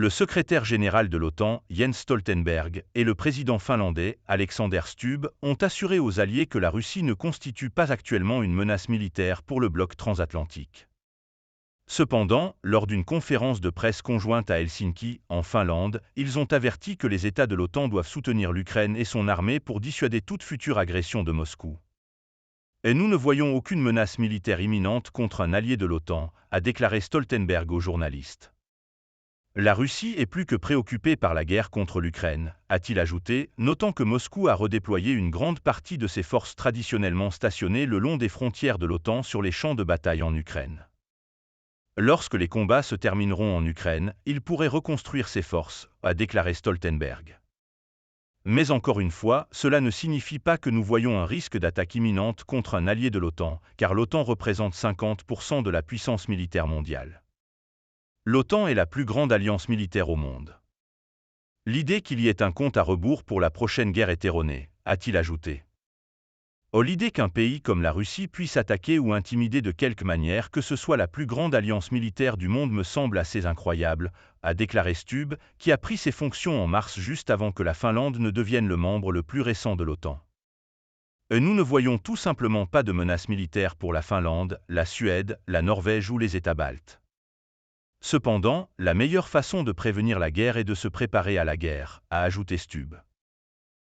Le secrétaire général de l'OTAN, Jens Stoltenberg, et le président finlandais, Alexander Stubb, ont assuré aux alliés que la Russie ne constitue pas actuellement une menace militaire pour le bloc transatlantique. Cependant, lors d'une conférence de presse conjointe à Helsinki, en Finlande, ils ont averti que les États de l'OTAN doivent soutenir l'Ukraine et son armée pour dissuader toute future agression de Moscou. Et nous ne voyons aucune menace militaire imminente contre un allié de l'OTAN, a déclaré Stoltenberg aux journalistes. La Russie est plus que préoccupée par la guerre contre l'Ukraine, a-t-il ajouté, notant que Moscou a redéployé une grande partie de ses forces traditionnellement stationnées le long des frontières de l'OTAN sur les champs de bataille en Ukraine. Lorsque les combats se termineront en Ukraine, il pourrait reconstruire ses forces, a déclaré Stoltenberg. Mais encore une fois, cela ne signifie pas que nous voyons un risque d'attaque imminente contre un allié de l'OTAN, car l'OTAN représente 50% de la puissance militaire mondiale. L'OTAN est la plus grande alliance militaire au monde. L'idée qu'il y ait un compte à rebours pour la prochaine guerre est erronée, a-t-il ajouté. L'idée qu'un pays comme la Russie puisse attaquer ou intimider de quelque manière que ce soit la plus grande alliance militaire du monde me semble assez incroyable, a déclaré Stubb, qui a pris ses fonctions en mars juste avant que la Finlande ne devienne le membre le plus récent de l'OTAN. Nous ne voyons tout simplement pas de menace militaire pour la Finlande, la Suède, la Norvège ou les États baltes. Cependant, la meilleure façon de prévenir la guerre est de se préparer à la guerre, a ajouté Stubb.